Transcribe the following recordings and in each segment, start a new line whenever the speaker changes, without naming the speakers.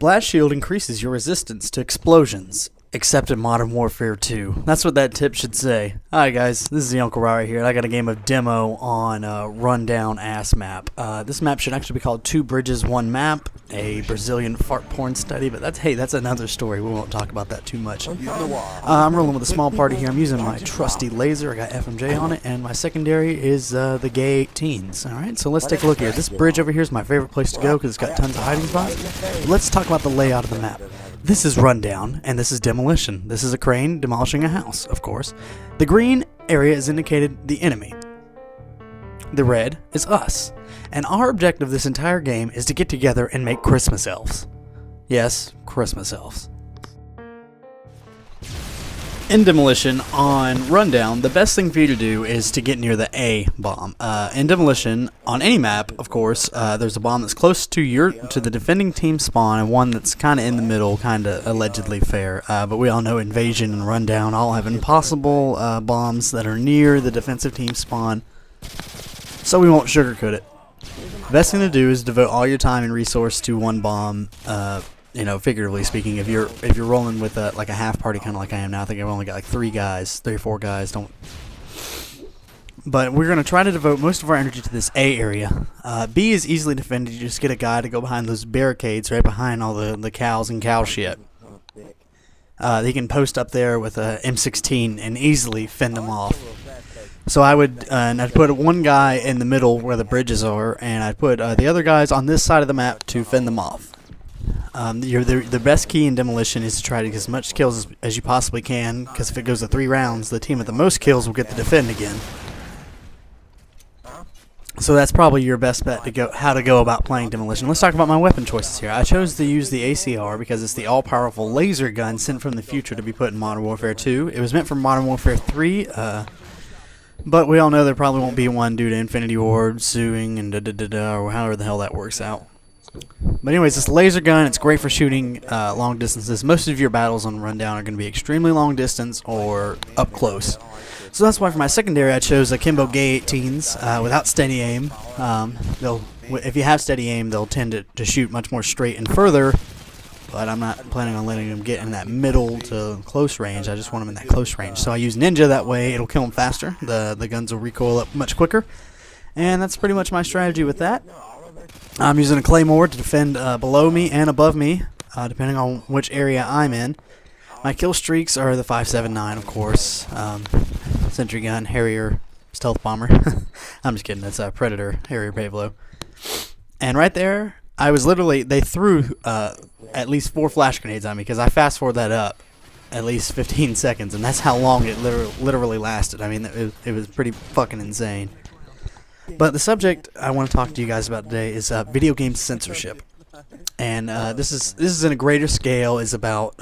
Blast Shield increases your resistance to explosions, except in Modern Warfare 2. That's what that tip should say. Hi guys, this is the Uncle Rye here, and I got a game of demo on Rundown Ass Map. This map should actually be called Two Bridges, One Map, a Brazilian fart porn study, but that's another story. We won't talk about that too much. I'm rolling with a small party here. I'm using my trusty laser. I got FMJ on it, and my secondary is the gay teens. Alright, so let's take a look here. This bridge over here is my favorite place to go because it's got tons of hiding spots. Let's talk about the layout of the map. This is Rundown, and this is Demolition. This is a crane demolishing a house, of course. The green area is indicated the enemy. The red is us. And our objective this entire game is to get together and make Christmas elves. Yes, Christmas elves. In Demolition, on Rundown, the best thing for you to do is to get near the A bomb. In Demolition, on any map, of course, there's a bomb that's close to the defending team spawn, and one that's kind of in the middle, kind of allegedly fair. But we all know Invasion and Rundown all have impossible bombs that are near the defensive team spawn, so we won't sugarcoat it. The best thing to do is devote all your time and resource to one bomb. You know, figuratively speaking, if you're rolling with like a half party, kind of like I am now, I think I've only got like 3 or 4 guys. But we're gonna try to devote most of our energy to this A area. B is easily defended. You just get a guy to go behind those barricades, right behind all the cows and cow shit. He can post up there with a M16 and easily fend them off. So I'd put one guy in the middle where the bridges are, and I'd put the other guys on this side of the map to fend them off. The best key in Demolition is to try to get as much kills as you possibly can, because if it goes to 3 rounds, the team with the most kills will get to defend again. So that's probably your best bet to how to go about playing Demolition. Let's talk about my weapon choices here. I chose to use the ACR because it's the all-powerful laser gun sent from the future to be put in Modern Warfare 2. It was meant for Modern Warfare 3, but we all know there probably won't be one due to Infinity Ward, suing, and or however the hell that works out. But anyways, this laser gun, it's great for shooting long distances. Most of your battles on Rundown are going to be extremely long distance or up close. So that's why for my secondary I chose Akimbo Gay 18s without steady aim. If you have steady aim, they'll tend to shoot much more straight and further, but I'm not planning on letting them get in that middle to close range. I just want them in that close range. So I use Ninja, that way it'll kill them faster. The guns will recoil up much quicker. And that's pretty much my strategy with that. I'm using a Claymore to defend below me and above me, depending on which area I'm in. My kill streaks are the 5.79, of course. Sentry gun, Harrier, Stealth Bomber. I'm just kidding, that's Predator, Harrier Pavlo. And right there, they threw at least 4 flash grenades on me, because I fast forward that up at least 15 seconds, and that's how long it literally lasted. I mean, it was pretty fucking insane. But the subject I want to talk to you guys about today is video game censorship, and this is in a greater scale. Is about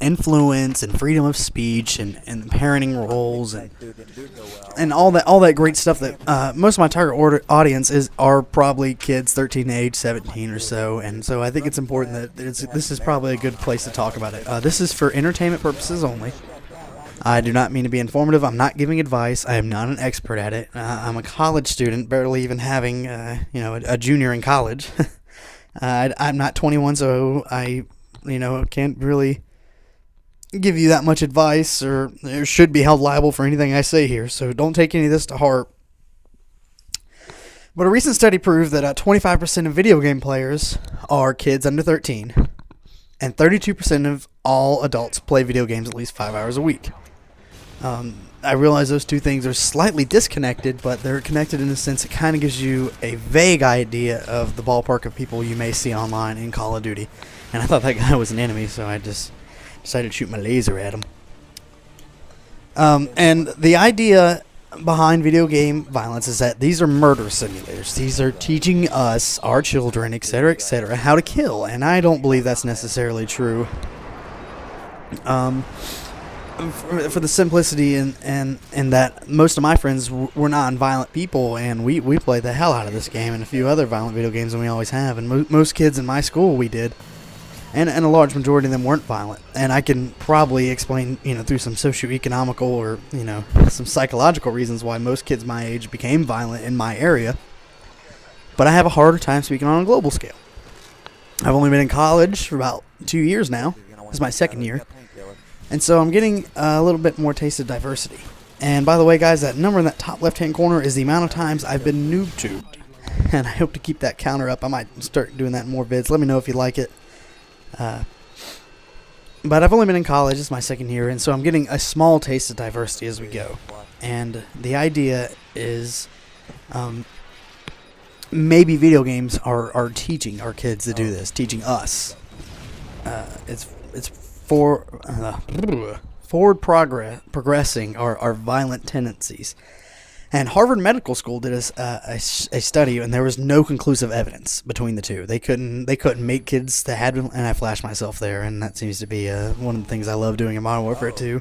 influence and freedom of speech and parenting roles and all that great stuff that most of my target audience are probably kids 13 to age 17 or so, and so I think it's important that this is probably a good place to talk about it. This is for entertainment purposes only. I do not mean to be informative. I'm not giving advice. I am not an expert at it. I'm a college student, barely even having, a junior in college. I'm not 21, so I, can't really give you that much advice or should be held liable for anything I say here. So don't take any of this to heart. But a recent study proved that 25% of video game players are kids under 13, and 32% of all adults play video games at least 5 hours a week. I realize those two things are slightly disconnected, but they're connected in the sense it kind of gives you a vague idea of the ballpark of people you may see online in Call of Duty. And I thought that guy was an enemy, so I just decided to shoot my laser at him. And the idea behind video game violence is that these are murder simulators. These are teaching us, our children, etc., how to kill, and I don't believe that's necessarily true. For the simplicity and that most of my friends were non-violent people, and we played the hell out of this game and a few other violent video games than we always have, and most kids in my school we did, and a large majority of them weren't violent. And I can probably explain, through some socioeconomical or, some psychological reasons why most kids my age became violent in my area, but I have a harder time speaking on a global scale. I've only been in college for about 2 years now. This is my second year. And so I'm getting a little bit more taste of diversity. And by the way, guys, that number in that top left-hand corner is the amount of times I've been noob-tubed. And I hope to keep that counter up. I might start doing that in more vids. Let me know if you like it. But I've only been in college. This is my second year. And so I'm getting a small taste of diversity as we go. And the idea is maybe video games are teaching our kids to do this, teaching us. It's forward progressing our violent tendencies. And Harvard Medical School did a study, and there was no conclusive evidence between the two. They couldn't make kids that had, and I flashed myself there, and that seems to be one of the things I love doing in Modern Warfare 2.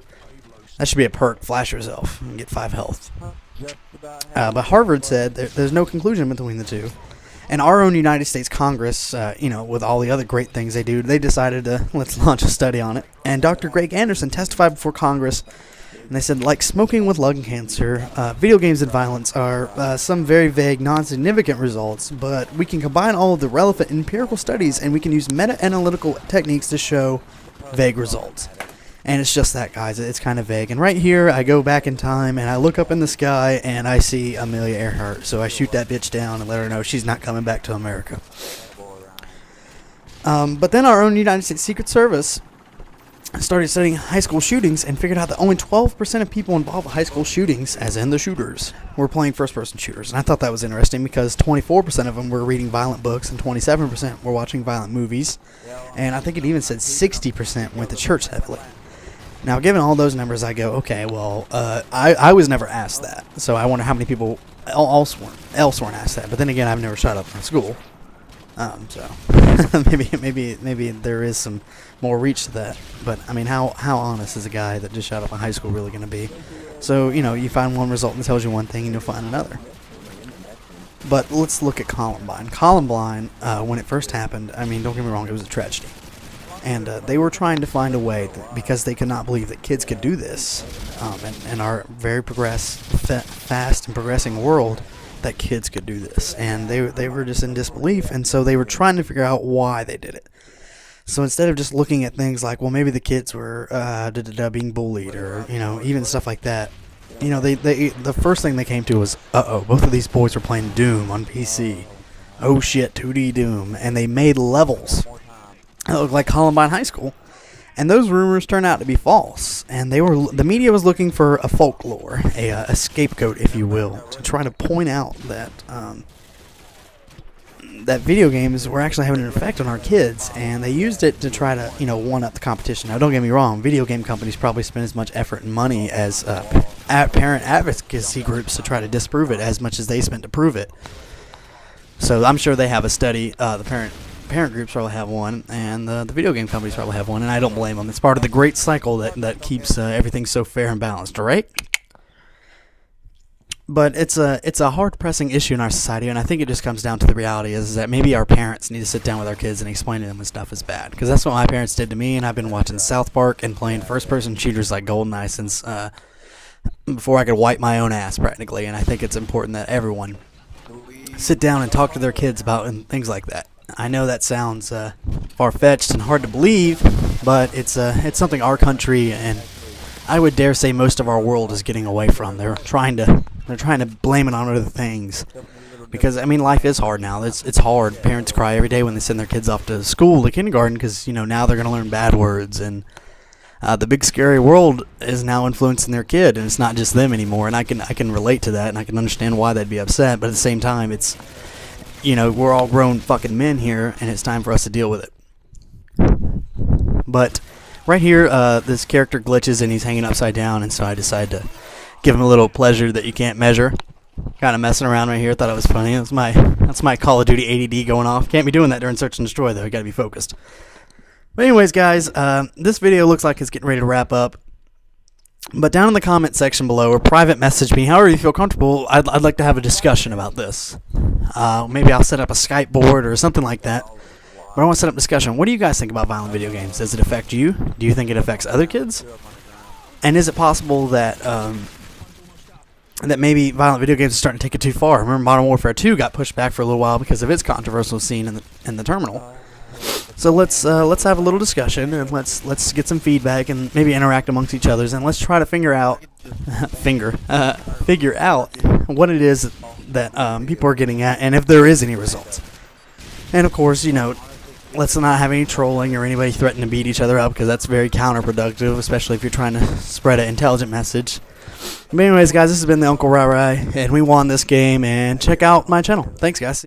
That should be a perk. Flash yourself and get 5 health. But Harvard said there's no conclusion between the two. And our own United States Congress, with all the other great things they do, they decided to let's launch a study on it. And Dr. Greg Anderson testified before Congress, and they said, like smoking with lung cancer, video games and violence are some very vague, non-significant results, but we can combine all of the relevant empirical studies, and we can use meta-analytical techniques to show vague results. And it's just that, guys. It's kind of vague. And right here, I go back in time, and I look up in the sky, and I see Amelia Earhart. So I shoot that bitch down and let her know she's not coming back to America. But then our own United States Secret Service started studying high school shootings and figured out that only 12% of people involved with high school shootings, as in the shooters, were playing first-person shooters. And I thought that was interesting because 24% of them were reading violent books and 27% were watching violent movies. And I think it even said 60% went to church heavily. Now, given all those numbers, I go, okay, well, I was never asked that. So I wonder how many people else weren't asked that. But then again, I've never shot up in school. So maybe there is some more reach to that. But, I mean, how honest is a guy that just shot up in high school really going to be? So, you find one result and it tells you one thing and you'll find another. But let's look at Columbine. Columbine, when it first happened, I mean, don't get me wrong, it was a tragedy. And they were trying to find a way, because they could not believe that kids could do this in our very fast and progressing world, that kids could do this. And they were just in disbelief, and so they were trying to figure out why they did it. So instead of just looking at things like, well, maybe the kids were being bullied or, even stuff like that, the first thing they came to was, both of these boys were playing Doom on PC. Oh shit, 2D Doom. And they made levels that looked like Columbine High School, and those rumors turned out to be false. And the media was looking for a folklore, a scapegoat, if you will, to try to point out that that video games were actually having an effect on our kids, and they used it to try to one up the competition. Now, don't get me wrong, video game companies probably spend as much effort and money as parent advocacy groups to try to disprove it as much as they spent to prove it. So I'm sure they have a study. The parent groups probably have one, and the video game companies probably have one, and I don't blame them. It's part of the great cycle that keeps everything so fair and balanced, all right? But it's a hard-pressing issue in our society, and I think it just comes down to the reality is that maybe our parents need to sit down with our kids and explain to them when stuff is bad, because that's what my parents did to me, and I've been watching South Park and playing first-person shooters like GoldenEye since before I could wipe my own ass, practically, and I think it's important that everyone sit down and talk to their kids about things like that. I know that sounds far-fetched and hard to believe, but it's something our country, and I would dare say most of our world, is getting away from. They're trying to blame it on other things, because I mean, life is hard now. It's hard. Parents cry every day when they send their kids off to school, to kindergarten, because now they're going to learn bad words, and the big scary world is now influencing their kid, and it's not just them anymore. And I can relate to that, and I can understand why they'd be upset, but at the same time, it's we're all grown fucking men here, and it's time for us to deal with it. But right here, this character glitches, and he's hanging upside down, and so I decided to give him a little pleasure that you can't measure. Kind of messing around right here. Thought it was funny. That's my Call of Duty ADD going off. Can't be doing that during Search and Destroy, though. You got to be focused. But anyways, guys, this video looks like it's getting ready to wrap up. But down in the comment section below, or private message me, however you feel comfortable, I'd like to have a discussion about this. Maybe I'll set up a Skype board or something like that. But I want to set up discussion. What do you guys think about violent video games? Does it affect you? Do you think it affects other kids? And is it possible that that maybe violent video games are starting to take it too far? Remember, Modern Warfare 2 got pushed back for a little while because of its controversial scene in the terminal. So let's have a little discussion, and let's get some feedback and maybe interact amongst each others, and let's try to figure out what it is that people are getting at, and if there is any results. And of course, let's not have any trolling or anybody threatening to beat each other up, because that's very counterproductive, especially if you're trying to spread an intelligent message. But anyways, guys, this has been the Uncle Rai Rai, and we won this game, and check out my channel. Thanks, guys.